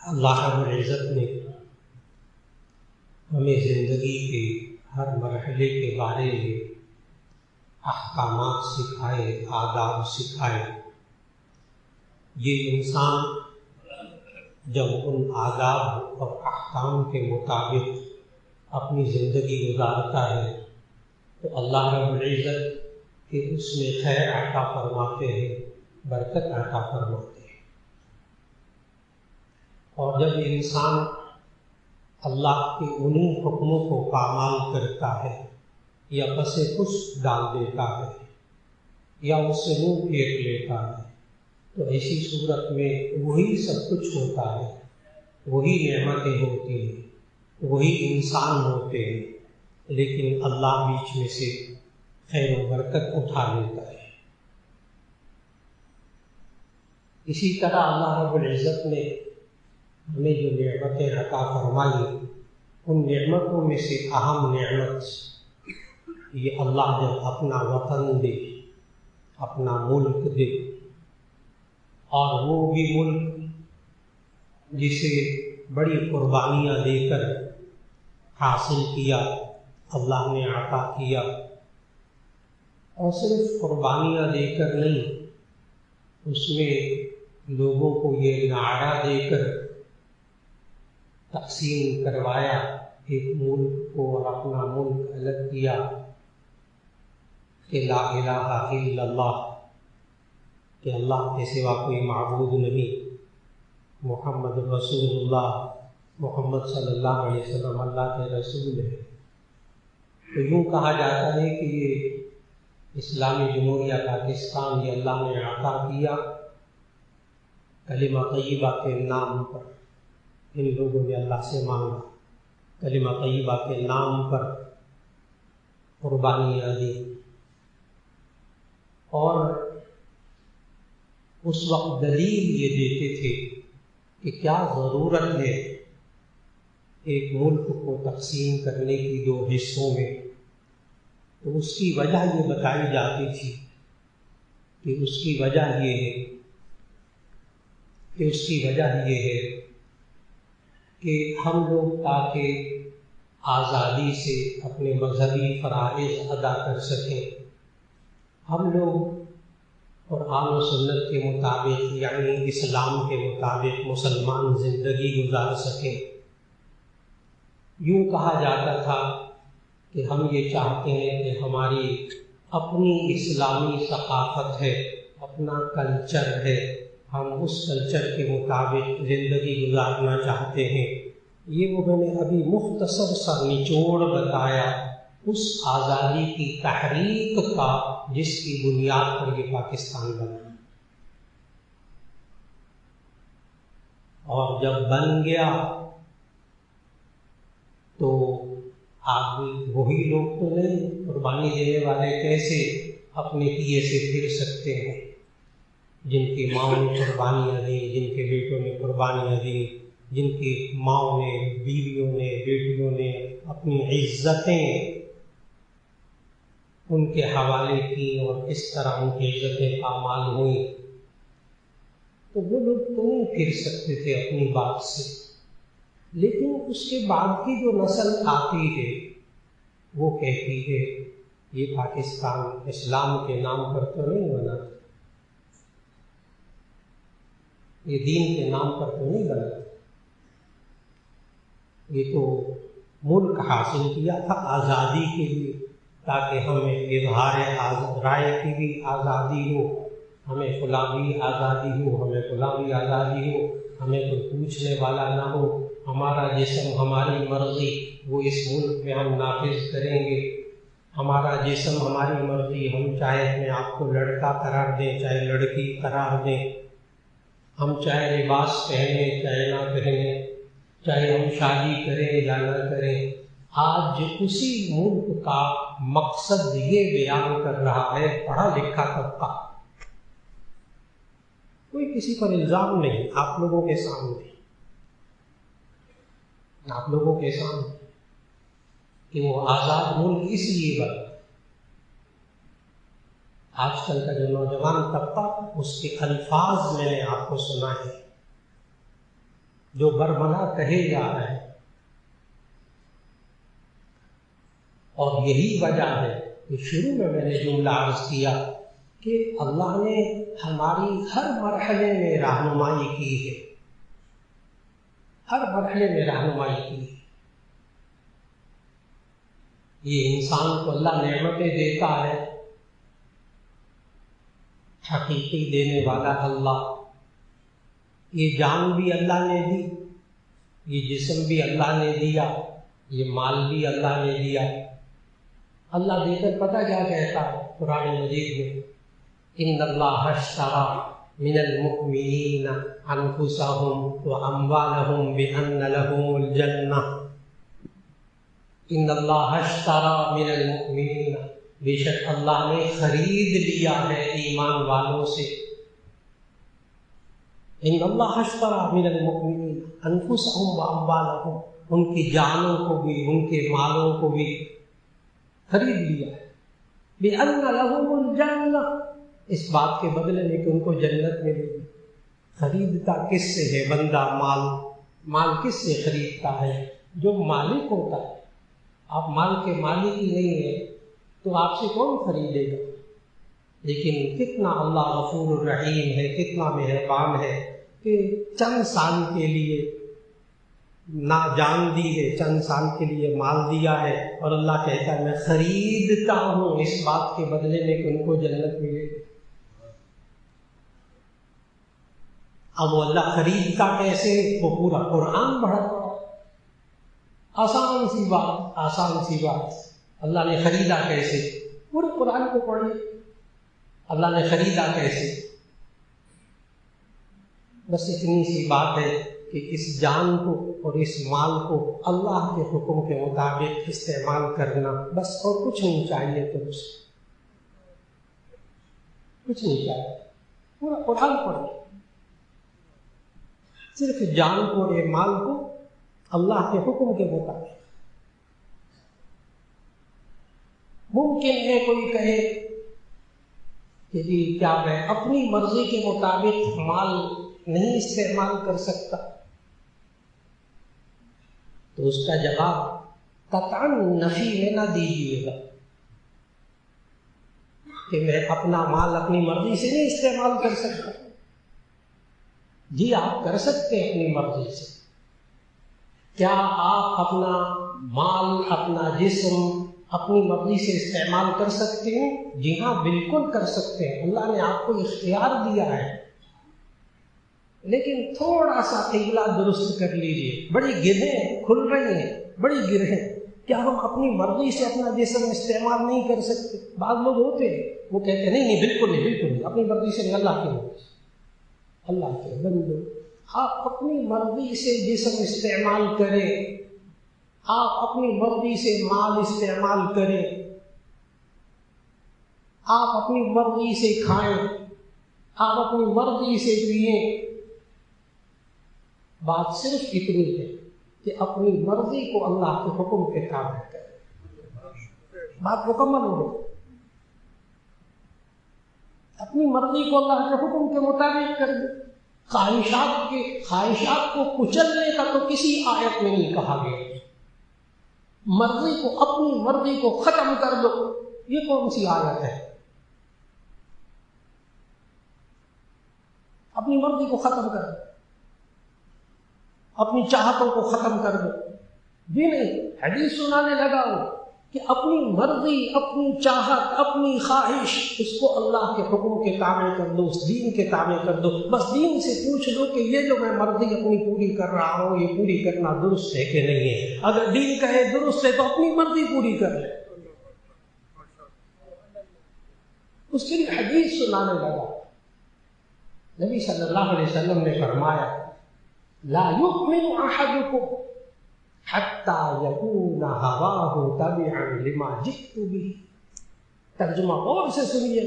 اللہ رب العزت نے ہمیں زندگی کے ہر مرحلے کے بارے میں احکامات سکھائے، آداب سکھائے۔ یہ انسان جب ان آداب اور احکام کے مطابق اپنی زندگی گزارتا ہے تو اللہ رب العزت کہ اس میں خیر عطا فرماتے ہیں، برکت عطا فرماتے ہیں۔ اور جب انسان اللہ کے انہی حکموں کو پامال کرتا ہے یا پس پش ڈال دیتا ہے یا اس سے منہ پھیر لیتا ہے تو ایسی صورت میں وہی سب کچھ ہوتا ہے، وہی نعمتیں ہوتی ہیں، وہی انسان ہوتے ہیں، لیکن اللہ بیچ میں سے خیر و برکت اٹھا لیتا ہے۔ اسی طرح اللہ رب العزت نے ہمیں جو نعمتیں عطا فرمائی، ان نعمتوں میں سے اہم نعمت یہ اللہ جب اپنا وطن دے، اپنا ملک دے، اور وہ بھی ملک جسے بڑی قربانیاں دے کر حاصل کیا، اللہ نے عطا کیا، اور صرف قربانیاں دے کر نہیں، اس میں لوگوں کو یہ نعرہ دے کر تقسیم کروایا، ایک ملک کو اور اپنا ملک الگ کیا کہ لا الہ الا اللہ، کہ اللہ کے سوا کوئی معبود نہیں، محمد رسول اللہ، محمد صلی اللہ علیہ وسلم اللہ کے رسول ہے۔ تو یوں کہا جاتا ہے کہ یہ اسلامی جمہوریہ پاکستان یہ اللہ نے عطا کیا کلمہ طیبہ کے نام پر۔ ان لوگوں نے اللہ سے مانگا، کلمہ طیبہ کے نام پر قربانیاں دی، اور اس وقت دلیل یہ دیتے تھے کہ کیا ضرورت ہے ایک ملک کو تقسیم کرنے کی دو حصوں میں، تو اس کی وجہ یہ بتائی جاتی تھی کہ اس کی وجہ یہ ہے کہ ہم لوگ تاکہ آزادی سے اپنے مذہبی فرائض ادا کر سکیں، ہم لوگ قرآن و سنت کے مطابق یعنی اسلام کے مطابق مسلمان زندگی گزار سکیں۔ یوں کہا جاتا تھا کہ ہم یہ چاہتے ہیں کہ ہماری اپنی اسلامی ثقافت ہے، اپنا کلچر ہے، ہم اس کلچر کے مطابق زندگی گزارنا چاہتے ہیں۔ یہ وہ میں نے ابھی مختصر سا نچوڑ بتایا اس آزادی کی تحریک کا جس کی بنیاد پر یہ پاکستان بنا، اور جب بن گیا تو آدمی وہی لوگ تو نہیں، قربانی دینے والے کیسے اپنے کیے سے پھر سکتے ہیں، جن کی ماؤں نے قربانیاں دیں، جن کے بیٹوں نے قربانیاں دیں، جن کی ماؤں نے، بیویوں نے، بیٹیوں نے اپنی عزتیں ان کے حوالے کی اور اس طرح ان کی عزتیں پامال ہوئیں، تو وہ لوگ تو نہیں پھر سکتے تھے اپنی بات سے۔ لیکن اس کے بعد کی جو نسل آتی ہے وہ کہتی ہے یہ پاکستان اسلام کے نام پر تو نہیں بنا، یہ دین کے نام پر تو نہیں بنا، یہ تو ملک حاصل کیا تھا آزادی کے لیے، تاکہ ہمیں اظہار رائے کی بھی آزادی ہو، ہمیں فلاں بھی آزادی ہو، ہمیں فلاں بھی آزادی ہو، ہمیں کوئی پوچھنے والا نہ ہو، ہمارا جسم ہماری مرضی وہ اس ملک میں ہم نافذ کریں گے، ہمارا جسم ہماری مرضی، ہم چاہے اپنے آپ کو لڑکا قرار دیں چاہے لڑکی قرار دیں، ہم چاہے لباس پہنیں چاہے نہ پہنیں، چاہے ہم شادی کریں یا نہ کریں۔ آج اسی ملک کا مقصد یہ بیان کر رہا ہے پڑھا لکھا طبقہ، کوئی کسی پر الزام نہیں، آپ لوگوں کے سامنے کہ وہ آزاد ملک اس لیے بنا۔ آج کل کا جو نوجوان طبقہ اس کے الفاظ میں نے آپ کو سنا ہے جو برملا کہے جا رہے ہیں. اور یہی وجہ ہے کہ شروع میں نے جملہ عرض کیا کہ اللہ نے ہماری ہر مرحلے میں رہنمائی کی ہے، ہر مرحلے میں رہنمائی کی ہے. یہ انسان کو اللہ نعمتیں دیتا ہے، حقیقی دینے والا اللہ. یہ جان بھی اللہ نے دی، یہ جسم بھی اللہ نے دیا، یہ مال بھی اللہ نے دیا. اللہ دے کر پتہ کیا کہتا ہے قرآن مجید میں؟ ان اللہ اشتری من المؤمنین انفسهم واموالهم بان لهم الجنہ. ان اللہ اشتری من المؤمنین، بے شک اللہ نے خرید لیا ہے ایمان والوں سے. ان اللہ اشتری من المؤمنین انفسهم واموالهم، ان کی جانوں کو بھی ان کے مالوں کو بھی خرید لیا ہے. بِأَنَّ لَهُمُ الْجَنَّةَ، اس بات کے بدلے میں کہ ان کو جنت ملے گی. خریدتا کس سے ہے بندہ؟ مال کس سے خریدتا ہے؟ جو مالک ہوتا ہے. آپ مال کے مالک ہی نہیں ہیں تو آپ سے کون خریدے گا؟ لیکن کتنا اللہ غفور الرحیم ہے، کتنا مہربان ہے کہ چند سال کے لیے نہ جان دی ہے، چند سال کے لیے مال دیا ہے، اور اللہ کہتا ہے میں خریدتا ہوں اس بات کے بدلے میں کہ ان کو جنت ملے. اب وہ اللہ خریدتا کیسے؟ وہ پورا قرآن پڑھا. آسان سی بات. اللہ نے خریدا کیسے؟ پورے قرآن کو پڑھیے. اللہ نے خریدا کیسے؟ بس اتنی سی بات ہے کہ اس جان کو اور اس مال کو اللہ کے حکم کے مطابق استعمال کرنا، بس. اور کچھ نہیں چاہیے، تو کچھ نہیں چاہیے. پورا قرآن پڑھو، صرف جان کو اور مال کو اللہ کے حکم کے مطابق. ممکن ہے کوئی کہے کہ جی کیا میں اپنی مرضی کے مطابق مال نہیں استعمال کر سکتا؟ تو اس کا جواب قطعاً نفی میں نہ دیجیے گا کہ میں اپنا مال اپنی مرضی سے نہیں استعمال کر سکتا. جی آپ کر سکتے ہیں اپنی مرضی سے. کیا آپ اپنا مال، اپنا جسم اپنی مرضی سے استعمال کر سکتے ہیں؟ جی ہاں، بالکل کر سکتے ہیں. اللہ نے آپ کو اختیار دیا ہے. لیکن تھوڑا سا قبلہ درست کر لیجیے. بڑی گرہیں کھل رہی ہیں، بڑی گرہیں. کیا ہم اپنی مرضی سے اپنا جسم استعمال نہیں کر سکتے؟ بعض لوگ ہوتے ہیں وہ کہتے ہیں نہیں بالکل نہیں، اپنی مرضی سے نہیں، اللہ کی مرضی سے. اللہ کے بندو، آپ اپنی مرضی سے جسم استعمال کریں، آپ اپنی مرضی سے مال استعمال کریں، آپ اپنی مرضی سے کھائیں، آپ اپنی مرضی سے پئیں. بات صرف اتنی ہے کہ اپنی مرضی کو اللہ کے حکم کے تابع کریں. بات مکمل ہو گئی. اپنی مرضی کو اللہ کے حکم کے مطابق کر دیں. خواہشات کو کچلنے کا تو کسی آیت میں نہیں کہا گیا. مرضی کو، اپنی مرضی کو ختم کر دو، یہ کون سی آیت ہے؟ اپنی مرضی کو ختم کر دو، اپنی چاہتوں کو ختم کر دو. جی نہیں، حدیث سنانے لگا ہو کہ اپنی مرضی، اپنی چاہت، اپنی خواہش، اس کو اللہ کے حکم کے تابع کر دو، اس دین کے تابع کر دو. بس دین سے پوچھ لو کہ یہ جو میں مرضی اپنی پوری کر رہا ہوں، یہ پوری کرنا درست ہے کہ نہیں ہے. اگر دین کہے درست ہے تو اپنی مرضی پوری کر لے. اس کے لیے حدیث سنانے لگا. نبی صلی اللہ علیہ وسلم نے فرمایا لا يؤمن احدكم حتى يكون هواه تبعا لما جئت به. ترجمہ غور سے سنیے.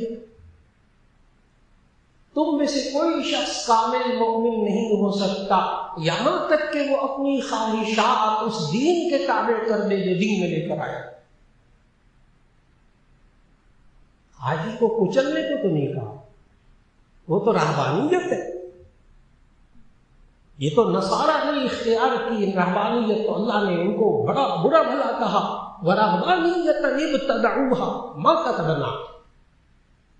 تم میں سے کوئی شخص کامل مومن نہیں ہو سکتا یہاں تک کہ وہ اپنی خواہشات اس دین کے تابع کر دے جو دین میں لے کر آیا. حاجی کو کچلنے کو تو نہیں کہا، وہ تو رہبانیت ہے. یہ تو نصارہ نے آسانی اختیار کی رہبانیت، تو اللہ نے ان کو بڑا برا بھلا کہا، وَرَهْبَانِيَّةً ابْتَدَعُوهَا مَا كَتَبْنَاهَا،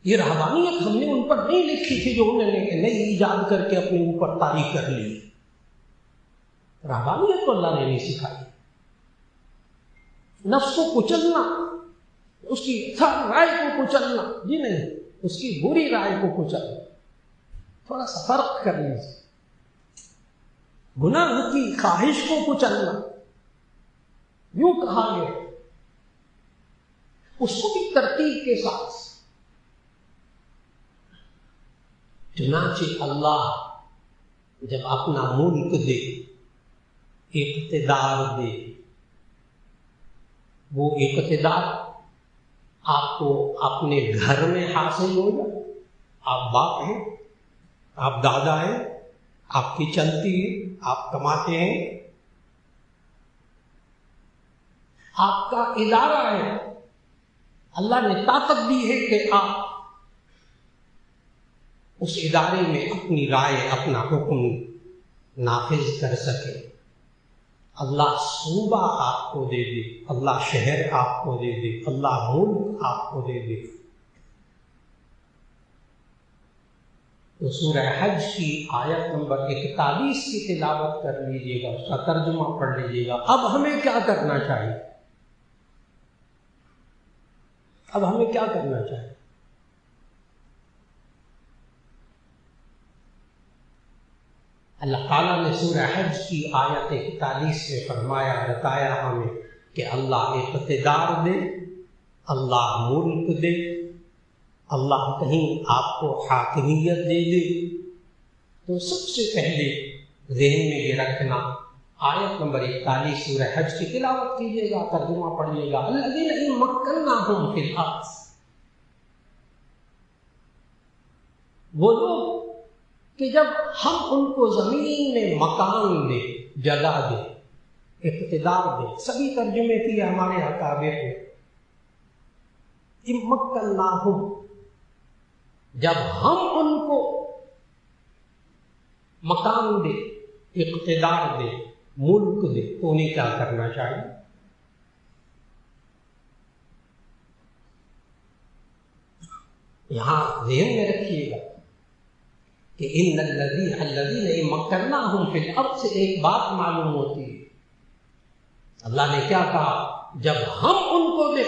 یہ رہبانیت ہم نے ان پر نہیں لکھی تھی جو انہوں نے نئی ایجاد کر کے اپنے اوپر طاری کر لی. رہبانیت تو اللہ نے نہیں سکھائی. نفس کو کچلنا، اس کی رائے کو کچلنا، جی نہیں، اس کی بری رائے کو کچلنا. تھوڑا سا فرق کر لیجیے. گناہ کی خواہش کو کچلنا، یوں کہا گیا، اس کو بھی ترتیب کے ساتھ. چنانچہ اللہ جب اپنا ملک دے، اقتدار دے، وہ اقتدار آپ کو اپنے گھر میں حاصل ہو جائے. آپ باپ ہیں، آپ دادا ہیں، آپ کی چلتی ہے، آپ کماتے ہیں، آپ کا ادارہ ہے، اللہ نے طاقت دی ہے کہ آپ اس ادارے میں اپنی رائے، اپنا حکم نافذ کر سکے. اللہ صوبہ آپ کو دے دے، اللہ شہر آپ کو دے دے، اللہ ملک آپ کو دے دے. تو سورہ حج کی آیت نمبر 41 کی تلاوت کر لیجیے گا، اس کا ترجمہ پڑھ لیجیے گا. اب ہمیں کیا کرنا چاہیے؟ اب ہمیں کیا کرنا چاہیے؟ اللہ تعالیٰ نے سورہ حج کی آیت 41 میں فرمایا، بتایا ہمیں کہ اللہ اقتدار دے، اللہ ملک دے، اللہ کہیں آپ کو حاکمیت دے دے، تو سب سے پہلے ذہن میں یہ رکھنا. آیت نمبر 41 سورہ حج کی تلاوت کیجیے گا، ترجمہ پڑھیے گا. الذین ان مکناہم فی الارض، وہ لوگ کہ جب ہم ان کو زمین میں مکان دے، جگہ دے، اقتدار دے. سبھی ترجمے کیے ہمارے اکابر نے. مکناہم، جب ہم ان کو مکان دے، اقتدار دے، ملک دے، تو انہیں کیا کرنا چاہیے؟ یہاں ذہن میں رکھیے گا کہ ان الذین مکناہم فی الارض سے ایک بات معلوم ہوتی ہے. اللہ نے کیا کہا؟ جب ہم ان کو دے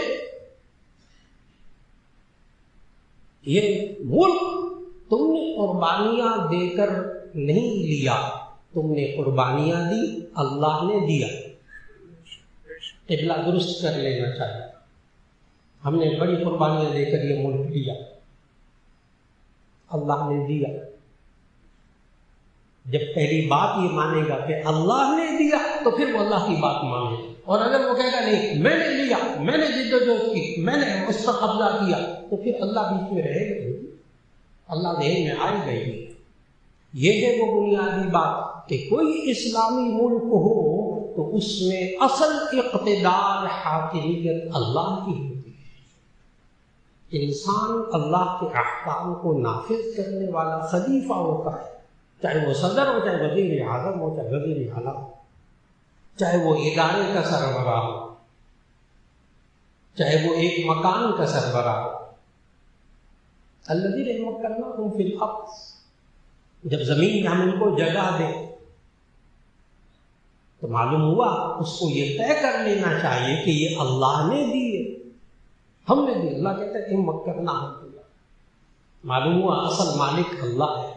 یہ ملک، تم نے قربانیاں دے کر نہیں لیا، تم نے قربانیاں دی، اللہ نے دیا. قبلہ درست کر لینا چاہیے. ہم نے بڑی قربانیاں دے کر یہ ملک لیا، اللہ نے دیا. جب پہلی بات یہ مانے گا کہ اللہ نے دیا تو پھر وہ اللہ کی بات مانے گا. اور اگر وہ کہے گا نہیں میں نے لیا، میں نے جدوجہد کی، میں نے اس پر قبضہ کیا، تو پھر اللہ بیچ میں رہے گا، اللہ ذہن میں آئے گا ہی. یہ ہے وہ بنیادی بات کہ کوئی اسلامی ملک ہو تو اس میں اصل اقتدار، حاکمیت اللہ کی ہوتی ہے. انسان اللہ کے احکام کو نافذ کرنے والا خلیفہ ہوتا ہے، چاہے وہ صدر ہو، چاہے وزیر اعظم ہو، چاہے وزیر اعلیٰ ہو، چاہے وہ ادارے کا سربراہ ہو، چاہے وہ ایک مکان کا سربراہ ہو. الذین مکناہم فی الارض، جب زمین میں ہم ان کو جگہ دیں تو معلوم ہوا اس کو یہ طے کر لینا چاہیے کہ یہ اللہ نے دی ہے، ہم نے دی. اللہ کہتا ہے ان مکناہم فی الارض، معلوم ہوا اصل مالک اللہ ہے،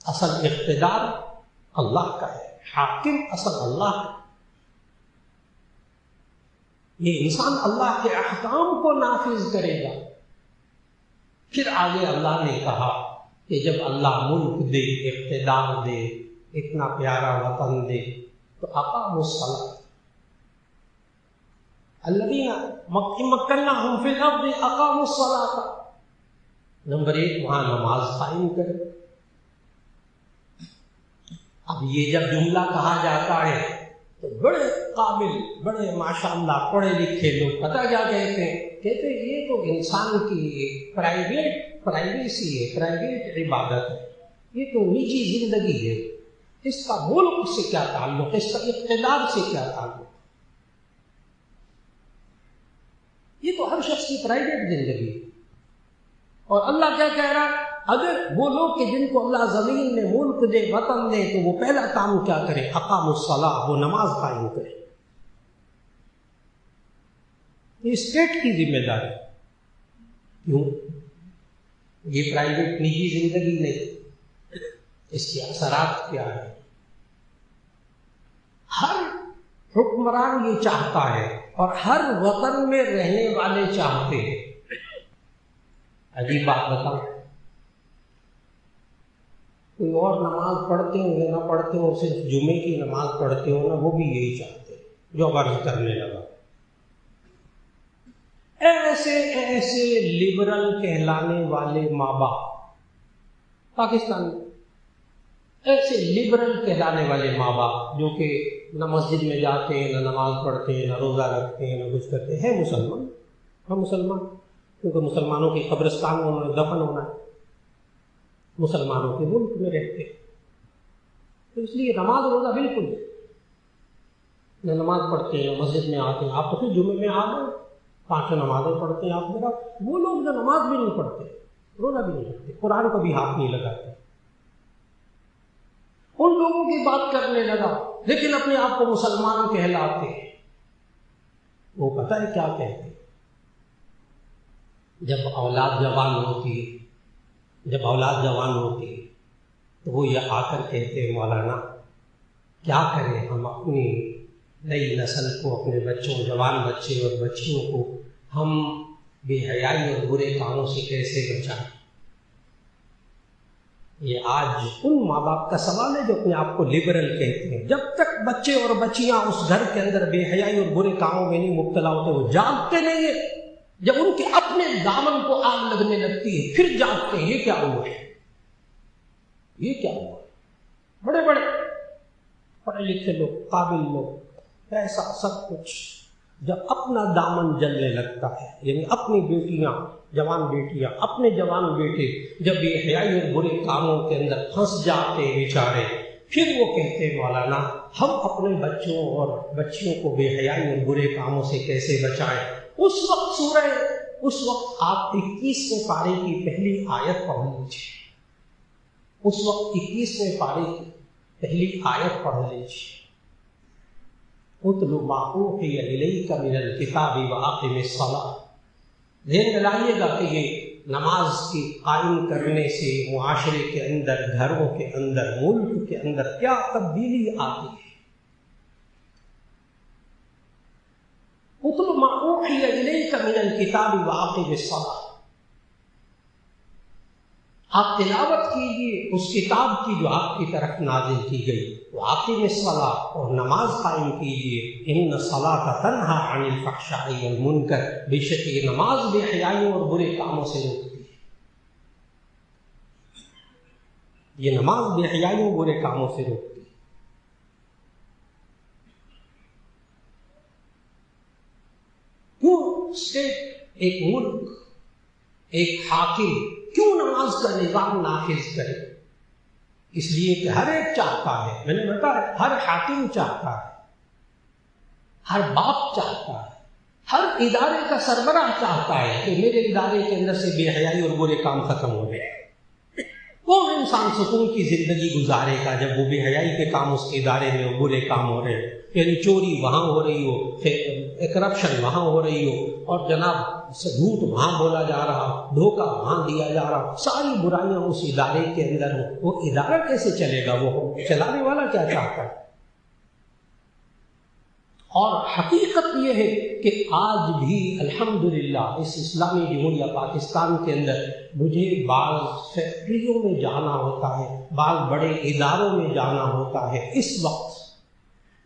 اصل اقتدار اللہ کا ہے، حاکم اصل اللہ کا. یہ انسان اللہ کے احکام کو نافذ کرے گا. پھر آگے اللہ نے کہا کہ جب اللہ ملک دے، اقتدار دے، اتنا پیارا وطن دے، تو اقاموا الصلاۃ. الذین مکناہم فی الارض اقاموا الصلاۃ. نمبر 1 وہاں نماز قائم کرے. اب یہ جب جملہ کہا جاتا ہے تو بڑے قابل، بڑے ماشاءاللہ پڑھے لکھے لوگ پتہ کیا کہتے ہیں؟ کہتے ہیں یہ تو انسان کی ایک پرائیویسی ہے، پرائیویٹ عبادت ہے، یہ تو نجی زندگی ہے. اس کا ملک سے کیا تعلق ہے، اس کا اقتدار سے کیا تعلق؟ یہ تو ہر شخص کی پرائیویٹ زندگی ہے۔ اور اللہ کیا کہہ رہا ہے؟ اگر وہ لوگ کہ جن کو اللہ زمین میں ملک دے، وطن دے، تو وہ پہلا کام کیا کرے؟ اقاموا الصلاۃ، وہ نماز قائم کرے۔ یہ اسٹیٹ کی ذمہ داری۔ کیوں؟ یہ پرائیویٹ نجی زندگی نہیں، اس کے اثرات کیا ہے؟ ہر حکمران یہ چاہتا ہے اور ہر وطن میں رہنے والے چاہتے ہیں۔ عجیب بات بتاؤں، کوئی اور نماز پڑھتے ہوں یا نہ پڑھتے ہوں، صرف جمعے کی نماز پڑھتے ہوں نا، وہ بھی یہی چاہتے ہیں جو غرض کرنے لگا۔ ایسے ایسے لبرل کہلانے والے ماں باپ پاکستان میں، ایسے لبرل کہلانے والے ماں باپ جو کہ نہ مسجد میں جاتے ہیں، نہ نماز پڑھتے ہیں، نہ روزہ رکھتے ہیں، نہ کچھ کرتے ہیں مسلمان، ہم مسلمان، کیونکہ مسلمانوں کی قبرستان میں انہوں نے دفن ہونا ہے، مسلمانوں کے ملک میں رہتے ہیں، تو اس لیے نماز روزہ بالکل نہ نماز پڑھتے ہیں، نہ مسجد میں آتے ہیں۔ آپ تو پھر جمعے میں آ گئے، 5 نمازیں پڑھتے ہیں آپ میرا۔ وہ لوگ جو نماز بھی نہیں پڑھتے، روزہ بھی نہیں رکھتے، قرآن کو بھی ہاتھ نہیں لگاتے، ان لوگوں کی بات کرنے لگا، لیکن اپنے آپ کو مسلمان کہلاتے ہیں۔ وہ پتہ ہے کیا کہتے ہیں؟ جب اولاد جوان ہوتی ہے، جب اولاد جوان ہوتی ہے تو وہ یہ آ کر کہتے ہیں، مولانا کیا کریں ہم اپنی نئی نسل کو، اپنے بچوں، جوان بچے اور بچیوں کو ہم بے حیائی اور برے کاموں سے کیسے بچائیں؟ یہ آج ان ماں باپ کا سوال ہے جو اپنے آپ کو لبرل کہتے ہیں۔ جب تک بچے اور بچیاں اس گھر کے اندر بے حیائی اور برے کاموں میں نہیں مبتلا ہوتے، وہ جاگتے نہیں ہیں۔ جب ان کے اپنے دامن کو آگ لگنے لگتی ہے پھر جاگتے ہیں۔ یہ کیا ہوا ہے؟ یہ کیا ہوا ہے؟ بڑے بڑے پڑھے لکھے لوگ، قابل لوگ، پیسہ، سب کچھ، جب اپنا دامن جلنے لگتا ہے، یعنی اپنی بیٹیاں، جوان بیٹیاں، اپنے جوان بیٹے جب بے حیائی اور برے کاموں کے اندر پھنس جاتے ہیں بیچارے، پھر وہ کہتے ہیں مولانا ہم اپنے بچوں اور بچیوں کو بے حیائی اور برے کاموں سے کیسے بچائیں؟ اس وقت آپ 21ویں پارے کی پہلی آیت پڑھ لیجیے۔ اس وقت 21ویں پارے کی پہلی آیت پڑھ لیجیے۔ اتل ما اوحی الیک من الکتاب واقم الصلاۃ۔ ذہن میں لائیے گا کہ یہ نماز کی قائم کرنے سے معاشرے کے اندر، گھروں کے اندر، ملک کے اندر کیا تبدیلی آتی ہے۔ اتل ما اوحی الیک من الکتاب واقم الصلاۃ، آپ تلاوت کیجیے اس کتاب کی جو آپ کی طرف نازل کی گئی، واقم الصلاۃ، اور نماز قائم کیجیے۔ ان الصلاۃ تنہی عن الفحشاء والمنکر، بے شک یہ نماز بے حیائیوں اور برے کاموں سے روکتی ہے۔ یہ نماز بے حیائیوں اور برے کاموں سے روکتی ہے۔ کیوں اسٹیٹ، ایک ملک، ایک حاکم کیوں نماز کا نظام نافذ کرے؟ اس لیے کہ ہر ایک چاہتا ہے، میں نے بتایا، ہر حاکم چاہتا ہے، ہر باپ چاہتا ہے، ہر ادارے کا سربراہ چاہتا ہے کہ میرے ادارے کے اندر سے بے حیائی اور برے کام ختم ہو جائے۔ کون انسان سکون کی زندگی گزارے گا جب وہ بے حیائی کے کام اس کے ادارے میں برے کام ہو رہے ہیں؟ یعنی چوری وہاں ہو رہی ہو، کرپشن وہاں ہو رہی ہو، اور جناب جھوٹ وہاں بولا جا رہا، دھوکہ وہاں دیا جا رہا، ساری برائیاں اس ادارے کے اندر ہوں، وہ ادارہ کیسے چلے گا؟ وہ چلانے والا کیا چاہتا ہے؟ اور حقیقت یہ ہے کہ آج بھی الحمدللہ اس اسلامی جمہوریہ پاکستان کے اندر مجھے بعض فیکٹریوں میں جانا ہوتا ہے، بعض بڑے اداروں میں جانا ہوتا ہے۔ اس وقت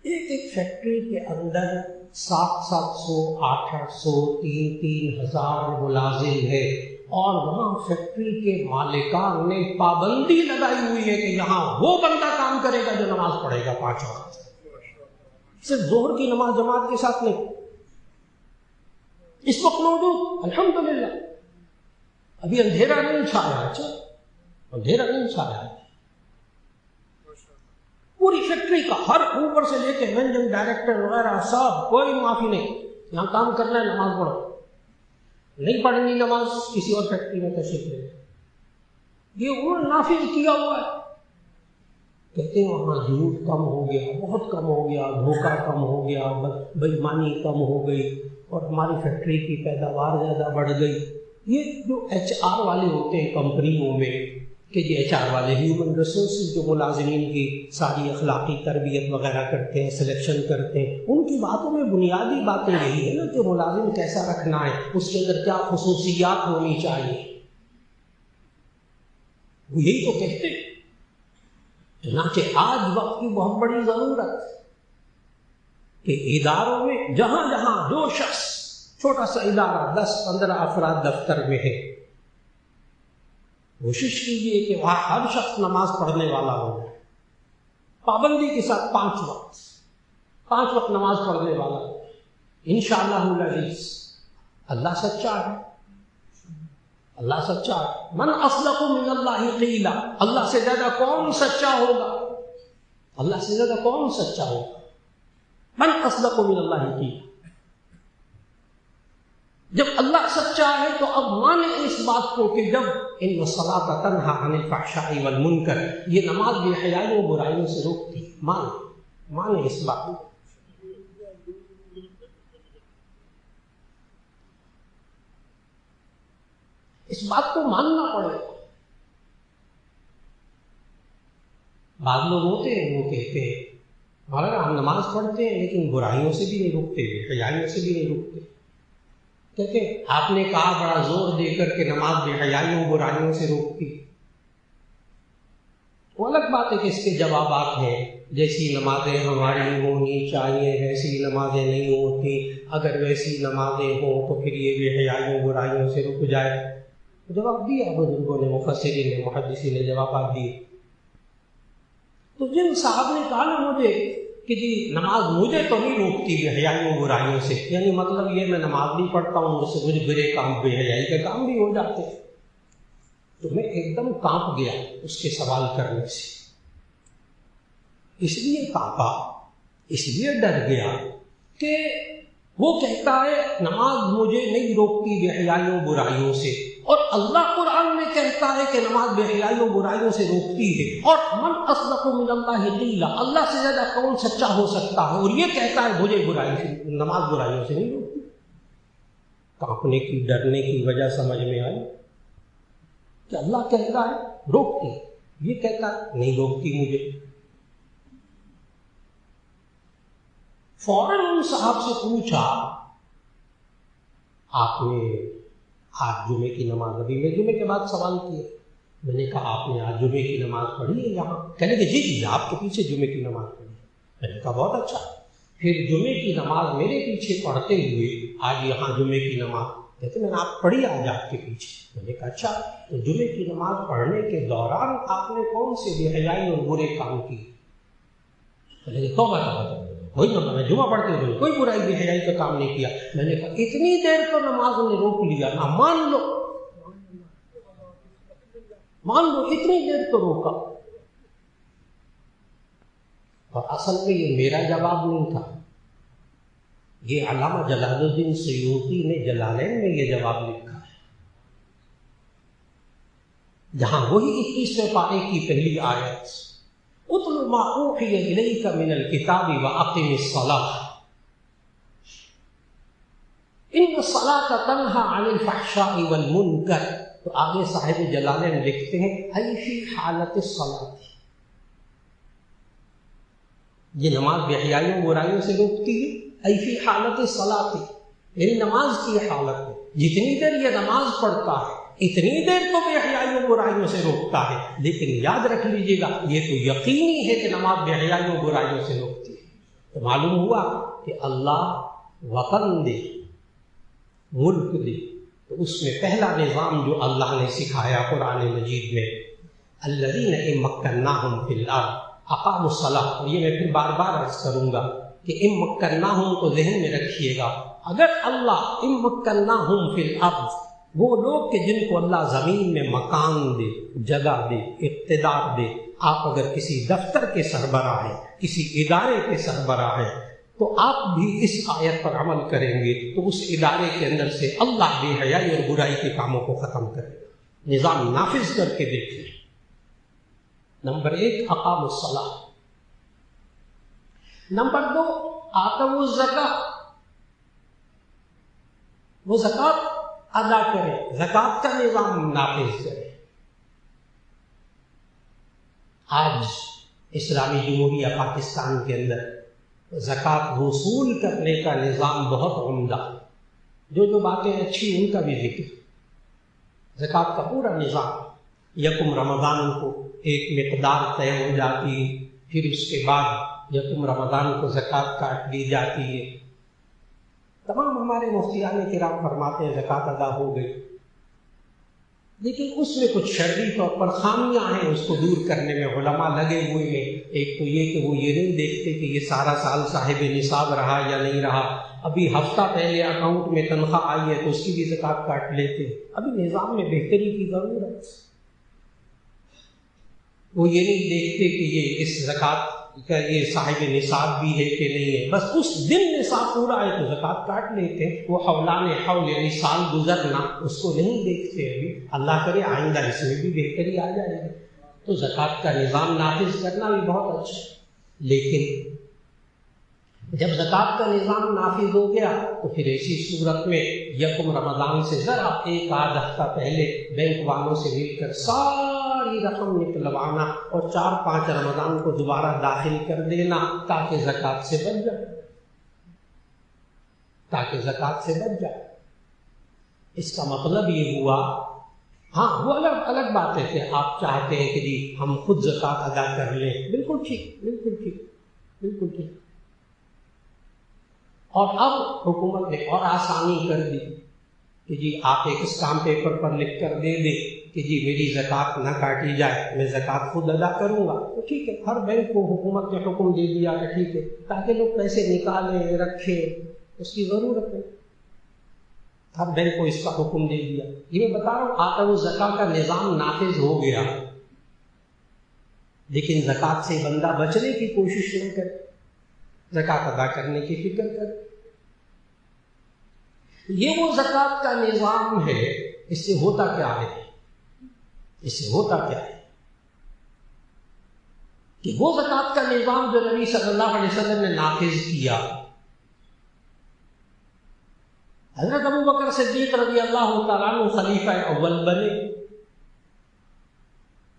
ایک فیکٹری کے اندر 700 800 3,000 ملازم ہے، اور وہاں فیکٹری کے مالکان نے پابندی لگائی ہوئی ہے کہ یہاں وہ بندہ کام کرے گا جو نماز پڑھے گا 5 وقت، صرف ظہر کی نماز جماعت کے ساتھ نہیں۔ اس وقت موجود الحمدللہ، ابھی اندھیرا نہیں چھایا، اچھا اندھیرا نہیں چھایا، پوری فیکٹری کا ہر اوپر سے لے کے مینیجنگ ڈائریکٹر وغیرہ سب، کوئی معافی نہیں، یہاں کام کرنا ہے نماز پڑھو، نہیں پڑھنی نماز کسی اور فیکٹری میں تشریف لے۔ یہ انہوں نے نافذ کیا ہوا ہے۔ کہتے ہیں وہاں جھوٹ کم ہو گیا، بہت کم ہو گیا، دھوکہ کم ہو گیا، بےایمانی کم ہو گئی، اور ہماری فیکٹری کی پیداوار زیادہ بڑھ گئی۔ یہ جو ایچ آر والے ہوتے ہیں کمپنیوں میں، کہ یہ ایچ آر والے ہیومن ریسورسز جو ملازمین کی ساری اخلاقی تربیت وغیرہ کرتے ہیں، سلیکشن کرتے ہیں، ان کی باتوں میں بنیادی باتیں یہی ہے نا کہ ملازم کیسا رکھنا ہے، اس کے اندر کیا خصوصیات ہونی چاہیے، وہ یہی تو کہتے ہیں۔ چنانچہ آج وقت کی بہت بڑی ضرورت ہے کہ اداروں میں جہاں جہاں جو شخص، چھوٹا سا ادارہ 10-15 افراد دفتر میں ہے، کوشش کیجیے کہ وہاں ہر شخص نماز پڑھنے والا ہو جائے، پابندی کے ساتھ 5 وقت نماز پڑھنے والا ہو۔ انشاءاللہ العزیز اللہ سچا ہے، اللہ سچا ہے۔ من اصدق من اللہ قیلا، اللہ سے زیادہ کون سچا ہوگا، اللہ سے زیادہ کون سچا ہوگا۔ من اصدق من اللہ قیلا، جب اللہ سچا ہے تو اب مانے اس بات کو کہ جب ان الصلاۃ تنہی عن الفحشاء والمنکر، یہ نماز بے حیائی و برائیوں سے روکتی، مانے اس بات کو۔ اس بات کو ماننا پڑے گا۔ بعض لوگ ہوتے ہیں وہ کہتے ہیں مولانا ہم نماز پڑھتے ہیں لیکن برائیوں سے بھی نہیں رکتے، بے حیائیوں سے بھی نہیں رکتے۔ کہتے ہیں آپ نے کہا بڑا زور دے کر کے نماز بے حیائیوں برائیوں سے روکتی، وہ الگ بات ہے کہ اس کے جوابات ہیں، جیسی نمازیں ہماری ہونی چاہیے ویسی نمازیں نہیں ہوتی، اگر ویسی نمازیں ہوں تو پھر یہ بے حیائیوں برائیوں سے رک جائے۔ جواب دیا بزرگوں نے، مفسرین نے، محدثین نے جوابات دیے۔ تو جن صاحب نے کہا نا مجھے کہ جی نماز مجھے تو نہیں روکتی بے حیائیوں برائیوں سے، یعنی مطلب یہ میں نماز نہیں پڑھتا ہوں، اس سے مجھے برے کام بے حیائی کے کام بھی ہو جاتے ہیں، تو میں ایک دم کانپ گیا اس کے سوال کرنے سے۔ اس لیے کانپا، اس لیے ڈر گیا کہ وہ کہتا ہے نماز مجھے نہیں روکتی بے حیائیوں برائیوں سے، اور اللہ قرآن میں کہتا ہے کہ نماز بے حیائیوں برائیوں سے روکتی ہے، اور من اصدق من اللہ قیلا، اللہ سے زیادہ کون سچا ہو سکتا ہے، اور یہ کہتا ہے مجھے نماز برائیوں سے نہیں روکتی۔ کانپنے کی، ڈرنے کی وجہ سمجھ میں آئی کہ اللہ کہتا ہے روکتی، یہ کہتا ہے نہیں روکتی مجھے۔ فوراً ان صاحب سے پوچھا آپ نے آج جمعے کی نماز، ابھی میں جمعے کے بعد سوال کیا، میں نے کہا آپ نے آج جمعے کی نماز پڑھی ہے یہاں؟ کہنے کہ جی آپ کے پیچھے جمعے کی نماز پڑھی ہے۔ میں نے کہا بہت اچھا، پھر جمعے کی نماز میرے پیچھے پڑھتے ہوئے آج یہاں جمعے کی نماز، کہتے میں نے آپ پڑھی آج آپ کے پیچھے۔ میں نے کہا اچھا، تو جمعے کی نماز پڑھنے کے دوران آپ نے کون سے بے حیائی اور برے کام کیے؟ میں نے کہا توبہ وہی میں جمعہ پڑھتے ہوئے کوئی برائی بے حیائی کا کام نہیں کیا۔ میں نے کہا اتنی دیر تو نماز نے روک لیا نا، مان لو اتنی دیر تو روکا۔ اور اصل میں یہ میرا جواب نہیں تھا، یہ علامہ جلال الدین سیوطی نے جلالین میں یہ جواب لکھا ہے، جہاں وہی 21ویں پارے کی پہلی آیت اتل ما اوحی الیک من الکتاب واقم الصلاۃ ان الصلاۃ تنہی عن الفحشاء والمنکر۔ تو آگے صاحب جلالین لکھتے ہیں ای فی حالت الصلاۃ، یہ نماز بے حیائیوں برائیوں سے روکتی ہے، ای فی حالت الصلاۃ یعنی نماز کی حالت میں، جتنی دیر یہ نماز پڑھتا ہے اتنی دیر تو بے حیائیوں برائیوں سے روکتا ہے، لیکن یاد رکھ لیجیے گا یہ تو یقینی ہے کہ نماز بے حیائیوں برائیوں سے روکتی ہے۔ تو معلوم ہوا کہ اللہ وطن دے، ملک دے، تو اس میں پہلا نظام جو اللہ نے سکھایا قرآن مجید میں، الذین ان مکناہم فی الارض اقاموا الصلاۃ، اور یہ میں پھر بار بار عرض کروں گا کہ ان مکناہم کو ذہن میں رکھیے گا۔ اگر اللہ ان مکناہم فی الارض، وہ لوگ کہ جن کو اللہ زمین میں مکان دے، جگہ دے، اقتدار دے، آپ اگر کسی دفتر کے سربراہ ہیں، کسی ادارے کے سربراہ ہیں، تو آپ بھی اس آیت پر عمل کریں گے تو اس ادارے کے اندر سے اللہ بے حیائی اور برائی کے کاموں کو ختم کرے گا۔ نظام نافذ کر کے دیکھیں۔ نمبر 1 اقام الصلاۃ، نمبر 2 آتوا الزکاۃ، وہ زکوٰۃ ادا کرے، زکوٰۃ کا نظام نافذ کرے۔ آج اسلامی جمہوریہ پاکستان کے اندر زکوٰۃ وصول کرنے کا نظام بہت عمدہ، جو باتیں اچھی ان کا بھی ذکر، زکوٰۃ کا پورا نظام۔ یکم رمضان کو ایک مقدار طے ہو جاتی ہے، پھر اس کے بعد یکم رمضان کو زکوٰۃ کاٹ دی جاتی ہے۔ تمام ہمارے مفتیان کرام فرماتے ہیں زکوٰۃ ادا ہو گئی، لیکن اس میں کچھ شرعی طور پر خامیاں ہیں، اس کو دور کرنے میں علماء لگے ہوئے ہیں۔ ایک تو یہ کہ وہ یہ نہیں دیکھتے کہ یہ سارا سال صاحب نصاب رہا یا نہیں رہا، ابھی ہفتہ پہلے اکاؤنٹ میں تنخواہ آئی ہے تو اس کی بھی زکوٰۃ کاٹ لیتے ہیں۔ ابھی نظام میں بہتری کی ضرورت۔ وہ یہ نہیں دیکھتے کہ یہ اس زکوٰۃ کا یہ صاحب نصاب بھی ہے کہ نہیں ہے، بس اس دن نصاب پورا ہے تو زکوٰۃ کاٹ لیتے ہیں۔ وہ حولان حول یعنی سال گزرنا اس کو نہیں دیکھتے۔ ابھی اللہ کرے آئندہ اس میں بھی بہتری آ جائے گی، تو زکوٰۃ کا نظام نافذ کرنا بھی بہت اچھا ہے۔ لیکن جب زکوٰۃ کا نظام نافذ ہو گیا تو پھر ایسی صورت میں یکم رمضان سے ذرا ایک آدھ ہفتہ پہلے بینک والوں سے مل کر ساری رقم نکلوانا اور 4-5 رمضان کو دوبارہ داخل کر دینا تاکہ زکوٰۃ سے بچ جائے، اس کا مطلب یہ ہوا، ہاں وہ الگ بات ہے کہ آپ چاہتے ہیں کہ جی ہم خود زکوٰۃ ادا کر لیں، بالکل ٹھیک۔ اور اب حکومت نے اور آسانی کر دی کہ جی آپ ایک اسٹامپ پیپر پر لکھ کر دے دیں کہ جی میری زکوٰۃ نہ کاٹی جائے، میں زکوٰۃ خود ادا کروں گا، تو ٹھیک ہے۔ ہر بینک کو حکومت نے حکم دے دیا کہ ٹھیک ہے، تاکہ لوگ پیسے نکالیں رکھیں، اس کی ضرورت ہے، ہر بینک کو اس کا حکم دے دیا۔ یہ میں بتا رہا ہوں آتوا الزکاۃ کا نظام نافذ ہو گیا، لیکن زکوٰۃ سے بندہ بچنے کی کوشش نہ کرے، زکوٰۃ ادا کرنے کی فکر کرے۔ یہ وہ زکوٰۃ کا نظام ہے۔ اس سے ہوتا کیا ہے کہ وہ زکوٰۃ کا نظام جو نبی صلی اللہ علیہ وسلم نے نافذ کیا، حضرت ابو بکر صدیق رضی اللہ تعالیٰ عنہ خلیفہ اول بنے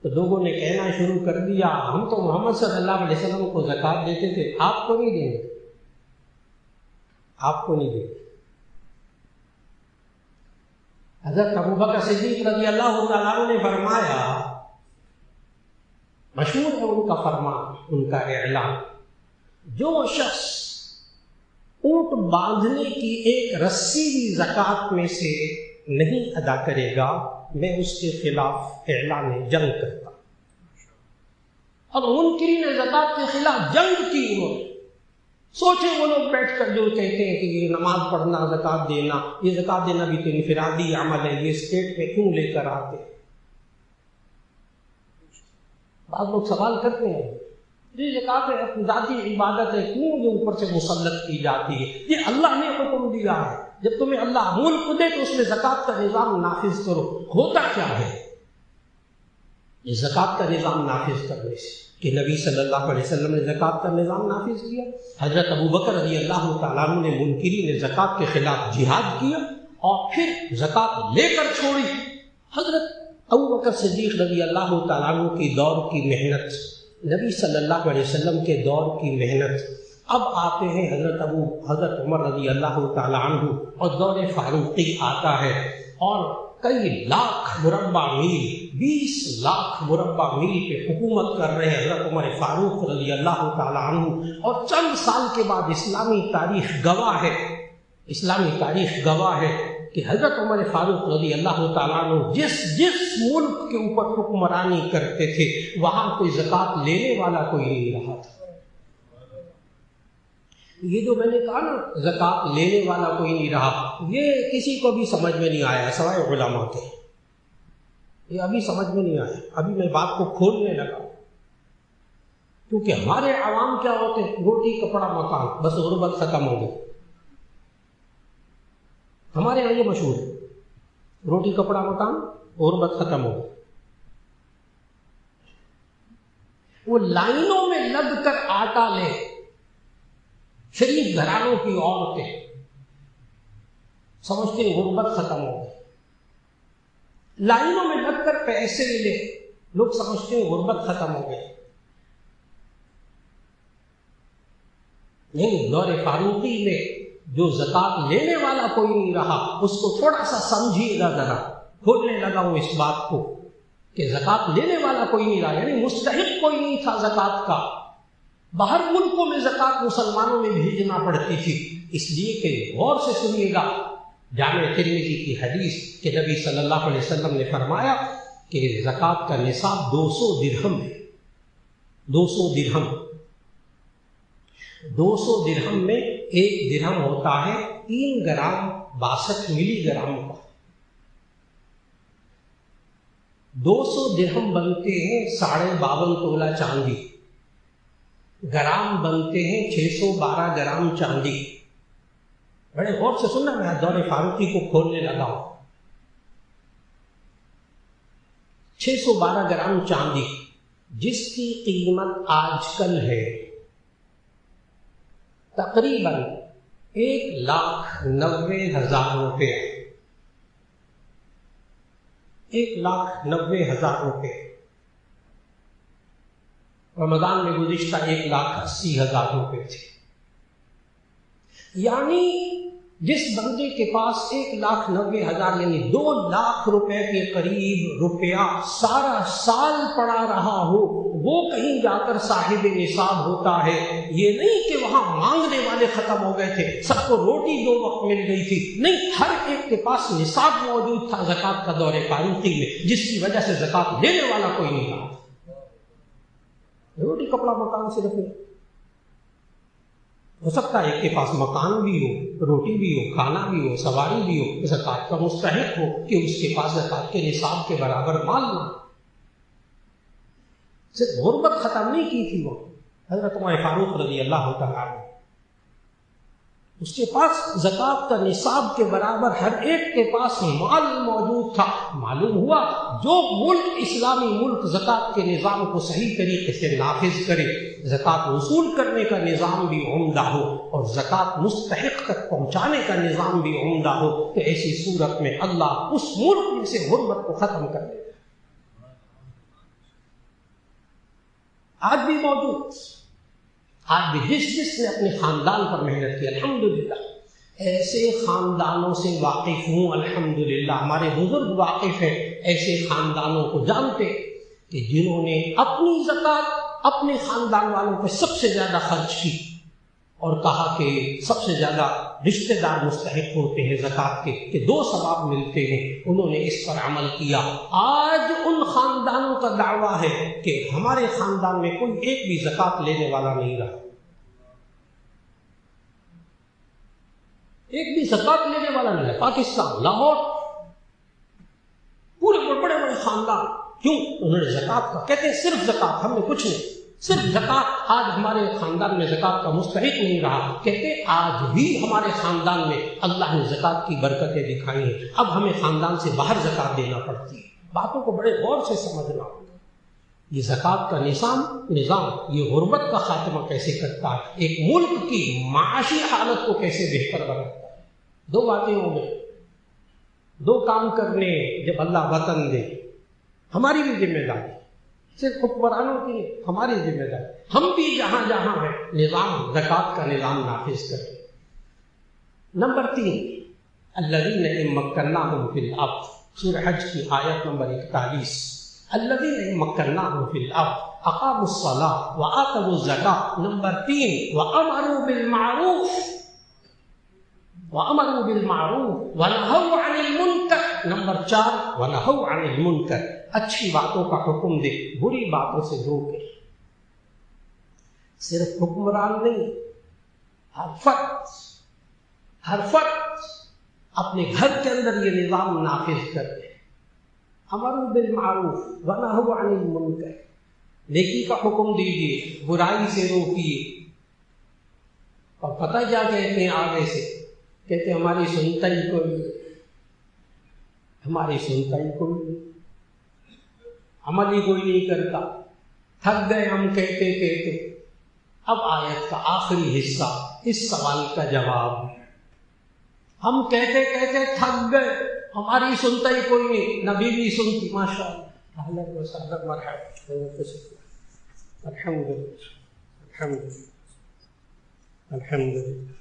تو لوگوں نے کہنا شروع کر دیا ہم تو محمد صلی اللہ علیہ وسلم کو زکوٰۃ دیتے تھے، آپ کو نہیں دیں گے، حضرت ابو بکر صدیق رضی اللہ تعالیٰ عنہ نے فرمایا، مشہور ہے ان کا فرمان، ان کا اعلان، جو شخص اونٹ باندھنے کی ایک رسی بھی زکوٰۃ میں سے نہیں ادا کرے گا، میں اس کے خلاف اعلان جنگ کرتا۔ اب منکرین زکوٰۃ کے خلاف جنگ کی انہوں نے، سوچے وہ لوگ بیٹھ کر جو کہتے ہیں کہ یہ نماز پڑھنا، زکوٰۃ دینا، یہ زکوٰۃ دینا بھی تو انفرادی عمل ہے، یہ اسٹیٹ میں کیوں لے کر آتے؟ بعض لوگ سوال کرتے ہیں یہ زکوٰۃ ذاتی عبادت ہے، کیوں یہ اوپر سے مسلط کی جاتی ہے؟ یہ اللہ نے حکم دیا ہے، جب تمہیں اللہ ملک دے تو اس میں زکوٰۃ کا نظام نافذ کرو۔ ہوتا کیا ہے یہ زکوٰۃ کا نظام نافذ کرنے سے کہ نبی صلی اللہ علیہ وسلم نے زکوٰۃ کا نظام نافذ کیا، حضرت ابو بکر رضی اللہ تعالیٰ عنہ نے منکرین زکوٰۃ کے خلاف جہاد کیا اور پھر زکوٰۃ لے کر چھوڑی۔ حضرت ابو بکر صدیق رضی اللہ تعالیٰ عنہ کی دور کی محنت، نبی صلی اللہ علیہ وسلم کے دور کی محنت، اب آتے ہیں حضرت عمر رضی اللہ تعالیٰ عنہ اور دور فاروقی آتا ہے اور کئی لاکھ مربع میل، 20 لاکھ مربع میل پہ حکومت کر رہے ہیں حضرت عمر فاروق رضی اللہ تعالیٰ عنہ، اور چند سال کے بعد اسلامی تاریخ گواہ ہے کہ حضرت عمر فاروق رضی اللہ تعالیٰ عنہ جس ملک کے اوپر حکمرانی کرتے تھے وہاں کوئی زکوٰۃ لینے والا کوئی نہیں رہا تھا۔ یہ جو میں نے کہا نا زکوٰۃ لینے والا کوئی نہیں رہا، یہ کسی کو بھی سمجھ میں نہیں آیا سوائے علماء کے، یہ ابھی سمجھ میں نہیں آیا، ابھی میں بات کو کھولنے لگا۔ کیونکہ ہمارے عوام کیا ہوتے ہیں؟ روٹی کپڑا مکان، بس غربت ختم ہو گئی. ہمارے یہاں یہ مشہور ہے، روٹی کپڑا مکان، غربت ختم ہو گئی. وہ لائنوں میں لگ کر آٹا لے، شریف گھرانوں کی عورتیں سمجھتے ہیں غربت ختم ہو گئی. لائنوں میں لگ کر پیسے لے، لوگ سمجھتے ہیں غربت ختم ہو گئی. نہیں، دور فاروقی میں جو زکوٰۃ لینے والا کوئی نہیں رہا، اس کو تھوڑا سا سمجھیے گا، ذرا کھولنے لگا ہوں اس بات کو کہ زکوٰۃ لینے والا کوئی نہیں رہا، یعنی مستحق کوئی نہیں تھا زکوٰۃ کا. باہر ملکوں میں زکوٰۃ مسلمانوں میں بھیجنا پڑتی تھی، اس لیے کہ غور سے سنیے گا، جامع ترمذی کی حدیث کہ نبی صلی اللہ علیہ وسلم نے فرمایا کہ زکوٰۃ کا نصاب 200 درہم ہے. 200 درہم، 200 درہم میں ایک درہم ہوتا ہے 3 گرام 62 ملی گرام کا. 200 درہم بنتے ہیں 52.5 تولہ چاندی، گرام بنتے ہیں 612 گرام چاندی. بڑے غور سے سننا، میں دور فاروقی کو کھولنے لگا ہوں. 612 گرام چاندی جس کی قیمت آج کل ہے تقریباً 1,90,000 روپے. 1,90,000 روپے. رمضان میں گزشتہ 1,80,000 روپے تھے. یعنی جس بندے کے پاس 1,90,000 یعنی 2 لاکھ روپے کے قریب روپیہ سارا سال پڑا رہا ہو، وہ کہیں جا کر صاحب نصاب ہوتا ہے. یہ نہیں کہ وہاں مانگنے والے ختم ہو گئے تھے، سب کو روٹی 2 وقت مل گئی تھی، نہیں، ہر ایک کے پاس نصاب موجود تھا زکوٰۃ کا دور فاروقی میں، جس کی وجہ سے زکوٰۃ لینے والا کوئی نہیں رہا. روٹی کپڑا مکان صرف ہو سکتا ہے ایک کے پاس مکان بھی ہو، روٹی بھی ہو، کھانا بھی ہو، سواری بھی ہو، زکوٰۃ کا مستحق ہو کہ اس کے پاس زکوٰۃ کے نصاب کے برابر مال نہ. صرف غربت ختم نہیں کی تھی وہ. حضرت عمر فاروق رضی اللہ تعالیٰ عنہ، اس کے پاس زکوٰۃ کا نصاب کے برابر ہر ایک کے پاس مال موجود تھا. معلوم ہوا جو ملک اسلامی ملک زکوٰۃ کے نظام کو صحیح طریقے سے نافذ کرے، زکوٰۃ وصول کرنے کا نظام بھی عمدہ ہو اور زکوٰۃ مستحق تک پہنچانے کا نظام بھی عمدہ ہو، تو ایسی صورت میں اللہ اس ملک میں سے غربت کو ختم کر دے. آج بھی موجود، آج بھی جس نے اپنے خاندان پر محنت کی، الحمدللہ ایسے خاندانوں سے واقف ہوں، الحمدللہ ہمارے بزرگ واقف ہیں، ایسے خاندانوں کو جانتے کہ جنہوں نے اپنی زکوٰۃ اپنے خاندان والوں پہ سب سے زیادہ خرچ کی اور کہا کہ سب سے زیادہ رشتہ دار مستحق ہوتے ہیں زکوٰۃ کے کہ 2 ثواب ملتے ہیں. انہوں نے اس پر عمل کیا. آج ان خاندانوں کا دعویٰ ہے کہ ہمارے خاندان میں کوئی ایک بھی زکوٰۃ لینے والا نہیں رہا، ایک بھی زکوٰۃ لینے والا نہیں رہا. پاکستان، لاہور، پورے بڑے بڑے خاندان، کیوں؟ انہوں نے زکوٰۃ کا کہتے ہیں صرف زکوٰۃ، ہم نے کچھ نہیں، صرف زکوٰۃ. آج ہمارے خاندان میں زکوٰۃ کا مستحق نہیں رہا. کہتے آج بھی ہمارے خاندان میں اللہ نے زکوٰۃ کی برکتیں دکھائی ہیں، اب ہمیں خاندان سے باہر زکوٰۃ دینا پڑتی ہے. باتوں کو بڑے غور سے سمجھنا ہوگا. یہ زکوٰۃ کا نظام یہ غربت کا خاتمہ کیسے کرتا ہے، ایک ملک کی معاشی حالت کو کیسے بہتر بناتا ہے. 2 باتیں ہوں گے، 2 کام کرنے جب اللہ وطن دے. ہماری بھی ذمہ داری، صرف حکمرانوں کی نہیں، ہماری ذمہ داری، ہم بھی جہاں جہاں ہیں نظام زکوٰۃ کا نظام نافذ کریں. نمبر 3، الذین ان مکناہم فی الارض، سورہ حج کی آیت نمبر 41. الذین ان مکناہم فی الارض اقاموا الصلاۃ وآتوا الزکاۃ. نمبر 3، وامروا بالمعروف ونہوا عن المنکر. نمبر 4، ونہوا عن المنکر، اچھی باتوں کا حکم دے، بری باتوں سے روکے. صرف حکمران نہیں، ہر فرد اپنے گھر کے اندر یہ نظام نافذ کر دے. امروا بالمعروف ونہوا عن المنکر. نیکی کا حکم دیجیے، برائی سے روکیے۔ اور پتہ کیا کہتے ہیں آگے سے؟ کہتے ہیں ہماری سنتا ہی کوئی نہیں، ہماری سنتا ہی کوئی نہیں، عمل ہی کوئی نہیں کرتا، تھک گئے ہم کہتے کہتے۔ اب آیت کا آخری حصہ اس سوال کا جواب ہے۔ ہم کہتے کہتے تھک گئے، ہماری سنتا ہی کوئی نہیں، نبی بھی سنتی، ماشاء اللہ، اہلا و سہلا، مرحبا، الحمد للہ، الحمد للہ، الحمد للہ۔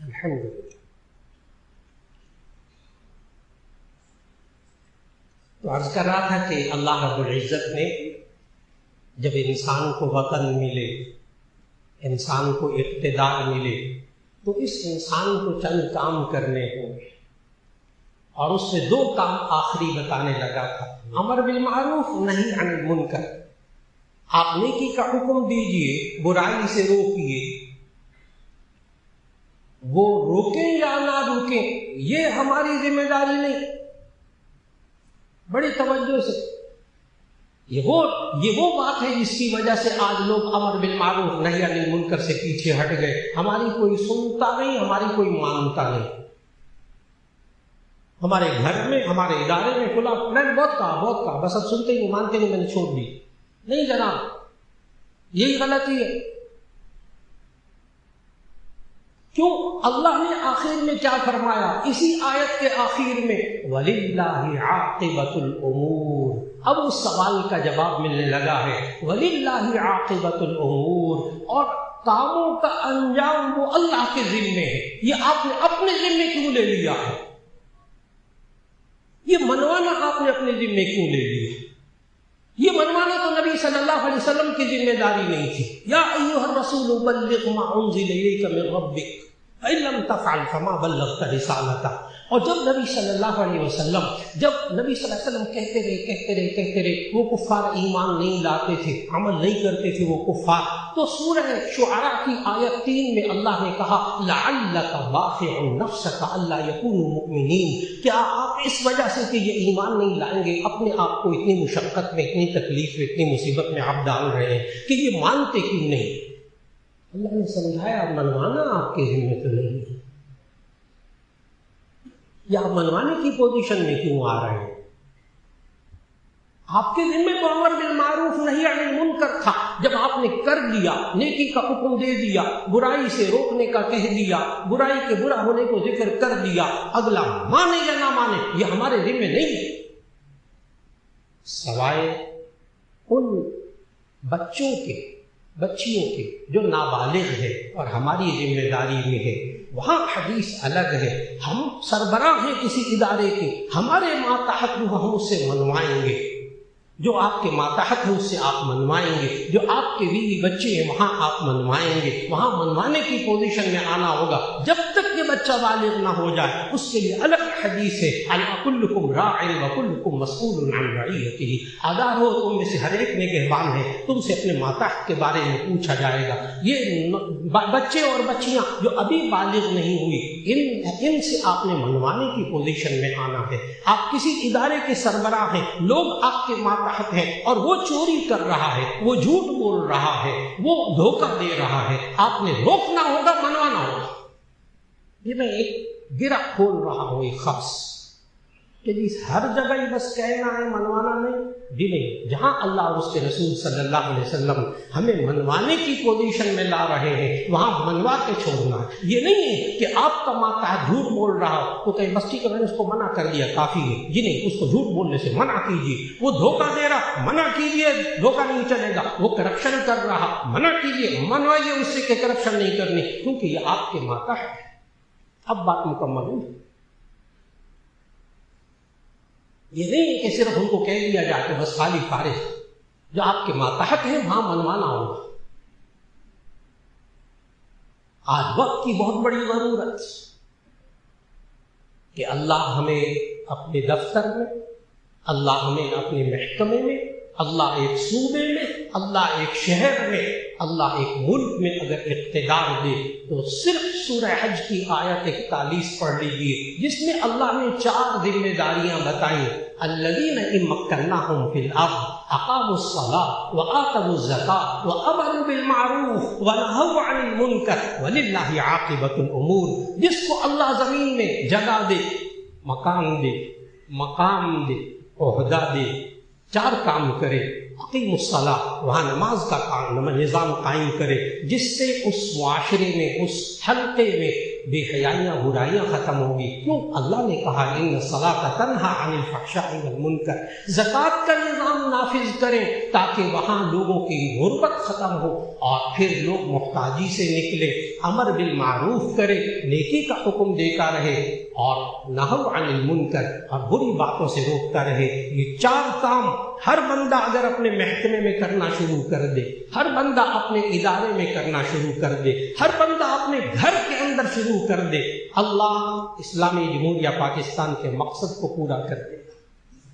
الحمدللہ۔ تو عرض کر رہا تھا کہ اللہ رب العزت نے جب انسان کو وطن ملے، انسان کو اقتدار ملے، تو اس انسان کو چند کام کرنے ہوں گے، اور اس سے دو کام آخری بتانے لگا تھا، امر بالمعروف نہی عن المنکر۔ آپ نیکی کا حکم دیجئے، برائی سے روکیے، وہ روکیں یا نہ روکیں یہ ہماری ذمہ داری نہیں۔ بڑی توجہ سے، یہ وہ بات ہے جس کی وجہ سے آج لوگ امر بالمعروف نہی عن المنکر سے پیچھے ہٹ گئے۔ ہماری کوئی سنتا نہیں، ہماری کوئی مانتا نہیں۔ ہمارے گھر میں، ہمارے ادارے میں کھلا میں نے بہت کہا، بس اب سنتے نہیں، مانتے نہیں، میں نے چھوڑ دی۔ نہیں جناب، یہی غلطی ہے۔ کیوں؟ اللہ نے آخر میں کیا فرمایا؟ اسی آیت کے آخر میں وَلِلَّهِ عَاقِبَةُ الْأُمُورِ۔ اب اس سوال کا جواب ملنے لگا ہے، وَلِلَّهِ عَاقِبَةُ الْأُمُورِ، اور کاموں کا انجام وہ اللہ کے ذمے ہے۔ یہ آپ نے اپنے ذمے کیوں لے لیا ہے؟ یہ منوانا آپ نے اپنے ذمے کیوں لے لیا؟ یہ منوانا تو نبی صلی اللہ علیہ وسلم کی ذمہ داری نہیں تھی۔ یا ایھا الرسول بلغ ما انزل الیک من ربک فإن لم تفعل فما بلغت رسالتہ۔ اور جب نبی صلی اللہ علیہ وسلم کہتے رہے وہ کفار ایمان نہیں لاتے تھے، عمل نہیں کرتے تھے وہ کفار، تو سورہ شعراء کی آیت 3 میں اللہ نے کہا لعلک باخع نفسک الا یکونوا مؤمنین، کیا آپ اس وجہ سے کہ یہ ایمان نہیں لائیں گے اپنے آپ کو اتنی مشقت میں، اتنی تکلیف میں، اتنی مصیبت میں آپ ڈال رہے ہیں کہ یہ مانتے کیوں نہیں؟ اللہ نے سمجھایا منوانا آپ کے ذمہ تو نہیں ہے، یا منوانے کی پوزیشن میں کیوں آ رہے ہیں؟ آپ کے ذمہ تو امر بالمعروف نہی عن المنکر تھا۔ جب آپ نے کر دیا، نیکی کا حکم دے دیا، برائی سے روکنے کا کہہ دیا، برائی کے برا ہونے کو ذکر کر دیا، اگلا مانے یا نہ مانے یہ ہمارے ذمہ نہیں ہے، سوائے ان بچیوں کے جو نابالغ ہے اور ہماری ذمہ داری میں ہے، وہاں حدیث الگ ہے۔ ہم سربراہ ہیں کسی ادارے کے، ہمارے ماتحت ہم اس سے منوائیں گے، جو آپ کے ماتحت ہے اس سے آپ منوائیں گے، جو آپ کے بیوی بچے ہیں وہاں آپ منوائیں گے، وہاں منوانے کی پوزیشن میں آنا ہوگا۔ جب تک یہ بچہ بالغ نہ ہو جائے اس کے لیے الگ حدیث ہے، کلکم راع وکلکم مسئول عن رعیتہ، آگاہ ہو تم میں سے ہر ایک نگہبان ہے، تم سے اپنے ماتحت کے بارے میں پوچھا جائے گا۔ یہ بچے اور بچیاں جو ابھی بالغ نہیں ہوئی، ان سے آپ نے منوانے کی پوزیشن میں آنا ہے۔ آپ کسی ادارے کے سربراہ ہیں، لوگ آپ کے ماتحت ہے اور وہ چوری کر رہا ہے، وہ جھوٹ بول رہا ہے، وہ دھوکہ دے رہا ہے، آپ نے روکنا ہوگا، منوانا ہوگا۔ یہ میں ایک گرہ کھول رہا ہوں ایک خاص، کہ جی ہر جگہ ہی بس کہنا ہے منوانا نہیں، جی نہیں، جہاں اللہ اور اس کے رسول صلی اللہ علیہ وسلم ہمیں منوانے کی پوزیشن میں لا رہے ہیں وہاں منوا کے چھوڑنا ہے۔ یہ نہیں ہے کہ آپ کا ماتحت جھوٹ بول رہا ہو تو کہیں بس ٹھیک ہے میں نے اس کو منع کر دیا کافی ہے، جی نہیں، اس کو جھوٹ بولنے سے منع کیجیے۔ وہ دھوکہ دے رہا، منع کیجیے، دھوکہ نہیں چلے گا۔ وہ کرپشن کر رہا، منع کیجیے، منوائیے اس سے کہ کرپشن نہیں کرنی، کیونکہ یہ آپ کے ماتحت ہے۔ اب بات مکمل ہوئی۔ یہ نہیں کہ صرف ان کو کہہ دیا جائے کہ بس خالی فارغ، جو آپ کے ماتحت ہیں وہاں منوانا ہوگا۔ آج وقت کی بہت بڑی ضرورت کہ اللہ ہمیں اپنے دفتر میں، اللہ ہمیں اپنے محکمے میں، اللہ ایک صوبے میں، اللہ ایک شہر میں، اللہ ایک ملک میں اگر اقتدار دے تو صرف سورہ حج کی آیت 41 پڑھ لیجیے، جس میں اللہ نے 4 ذمہ داریاں بتائیں۔ الذین ان مکناہم فی الارض اقاموا الصلاۃ وآتوا الزکاۃ وامروا بالمعروف ونہوا عن المنکر وللہ عاقبۃ الامور۔ جس کو اللہ زمین میں جگہ دے، مقام دے، عہدہ دے، 4 کام کرے۔ اقیم الصلاۃ، وہاں نماز کا نظام قائم کرے، جس سے اس معاشرے میں، اس حلقے میں بے حیائیاں، برائیاں ختم ہوگی۔ کیوں؟ اللہ نے کہا ان الصلاۃ تنہی عن الفحشاء والمنکر۔ زکوٰۃ کا نظام نافذ کریں تاکہ وہاں لوگوں کی غربت ختم ہو اور پھر لوگ محتاجی سے نکلے۔ امر بالمعروف کرے، نیکی کا حکم دیتا رہے، اور نہو عن المنکر، اور بری باتوں سے روکتا رہے۔ یہ 4 کام ہر بندہ اگر اپنے محکمے میں کرنا شروع کر دے، ہر بندہ اپنے ادارے میں کرنا شروع کر دے، ہر بندہ اپنے گھر کے اندر شروع کر دے، اللہ اسلامی جمہوریہ پاکستان کے مقصد کو پورا کر دے،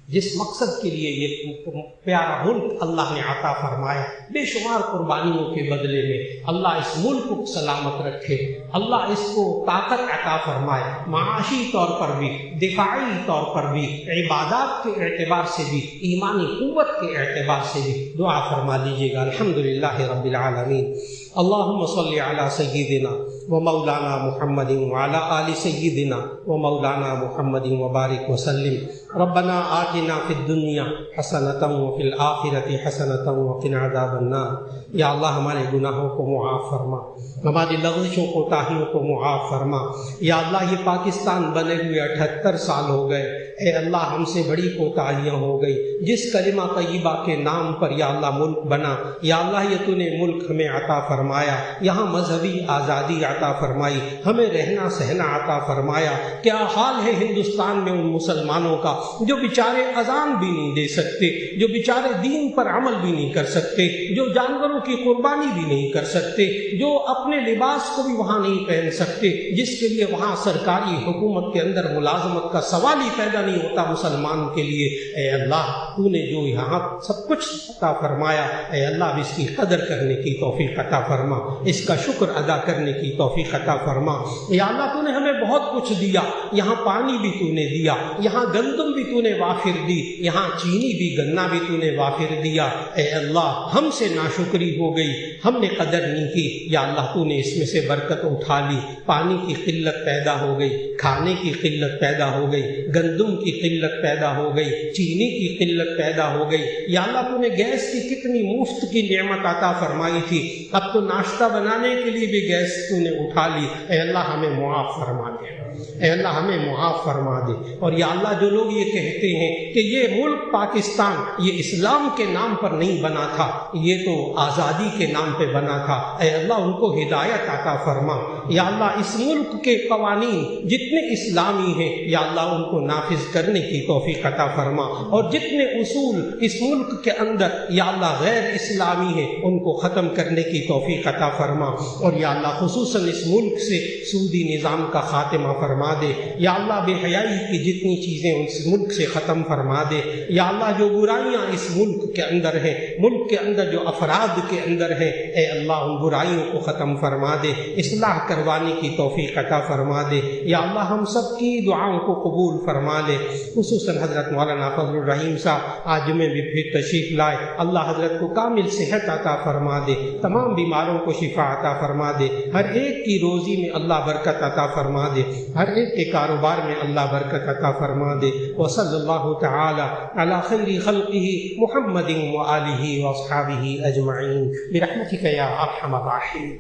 جس مقصد کے لیے یہ پیارا ملک اللہ نے عطا فرمایا۔ بے شمار قربانیوں کے بدلے میں اللہ اس ملک کو سلامت رکھے، اللہ اس کو طاقت عطا فرمائے، معاشی طور پر بھی، دفاعی طور پر بھی، عبادات کے اعتبار سے بھی، ایمانی قوت کے اعتبار سے بھی۔ دعا فرما لیجیے گا۔ الحمدللہ رب العالمین، اللہم صلی علی سیدنا و مولانا محمد وعلی آل سیدنا و مولانا محمد وبارک وسلم۔ ربنا آتنا فی الدنیا حسنۃ وفی الآخرۃ حسنۃ وقنا عذاب النار۔ یا اللہ ہمارے گناہوں کو معاف فرما، ہماری لغزشوں کوتاہیوں کو معاف فرما۔ یا اللہ یہ پاکستان بنے ہوئے 78 سال ہو گئے، اے اللہ ہم سے بڑی کوتاہیاں ہو گئی۔ جس کلمہ طیبہ کے نام پر یا اللہ ملک بنا، یا اللہ یہ تو نے ملک ہمیں عطا فرمایا، یہاں مذہبی آزادی عطا فرمائی، ہمیں رہنا سہنا عطا فرمایا۔ کیا حال ہے ہندوستان میں ان مسلمانوں کا جو بیچارے اذان بھی نہیں دے سکتے، جو بیچارے دین پر عمل بھی نہیں کر سکتے، جو جانوروں کی قربانی بھی نہیں کر سکتے، جو اپنے لباس کو بھی وہاں نہیں پہن سکتے، جس کے لیے وہاں سرکاری حکومت کے اندر ملازمت کا سوال ہی پیدا نہیں ہوتا مسلمان کے لیے۔ اے اللہ تو نے جو یہاں سب کچھ عطا فرمایا، اے اللہ اب اس کی قدر کرنے کی توفیق عطا فرما، اس کا شکر ادا کرنے کی توفیق عطا فرما۔ یا اللہ تو نے ہمیں بہت کچھ دیا، یہاں پانی بھی تو نے دیا، یہاں گندم بھی تو نے وافر دی، یہاں چینی بھی، گنا بھی تو نے وافر دیا۔ اے اللہ ہم سے ناشکری ہو گئی، ہم نے قدر نہیں کی، یا اللہ تو نے اس میں سے برکت اٹھا لی۔ پانی کی قلت پیدا ہو گئی، کھانے کی قلت پیدا ہو گئی، گندم کی قلت پیدا ہو گئی، چینی کی قلت پیدا ہو گئی۔ یا اللہ تو نے گیس کی کتنی مفت کی نعمت عطا فرمائی تھی، اب تو ناشتہ بنانے کے لیے بھی گیس تو نے اٹھا لی۔ اے اللہ ہمیں معاف فرما دے، اے اللہ ہمیں معاف فرما دے۔ اور یا اللہ جو لوگ یہ کہتے ہیں کہ یہ ملک پاکستان یہ اسلام کے نام پر نہیں بنا تھا، یہ تو آزادی کے نام پہ بنا تھا، اے اللہ ان کو ہدایت عطا فرما۔ یا اللہ اس ملک کے قوانین جتنے اسلامی ہیں یا اللہ ان کو نافذ کرنے کی توفیق عطا فرما، اور جتنے اصول اس ملک کے اندر یا اللہ غیر اسلامی ہیں ان کو ختم کرنے کی توفیق عطا فرما۔ اور یا اللہ خصوصاً اس ملک سے سودی نظام کا خاتمہ فرما دے، یا اللہ بے حیائی کی جتنی چیزیں اس ملک سے ختم فرما دے۔ یا اللہ جو برائیاں اس ملک کے اندر ہیں، ملک کے اندر جو افراد کے اندر ہیں، اے اللہ ان برائیوں کو ختم فرما دے، اصلاح کروانے کی توفیق عطا فرما دے۔ یا اللہ ہم سب کی دعاؤں کو قبول فرما لے، خصوصاً حضرت مولانا فضل الرحیم صاحب آج جمعے میں پھر تشریف لائے، اللہ حضرت کو کامل صحت عطا فرما دے، تمام بیماروں کو شفا عطا فرما دے، ہر ایک کی روزی میں اللہ برکت عطا فرما دے، ہر ایک کے کاروبار میں اللہ برکت عطا فرما دے۔ وصلی اللہ تعالی علی خیر خلقہ محمد وآلہ واصحابہ اجمعین برحمتک یا ارحم الراحمین۔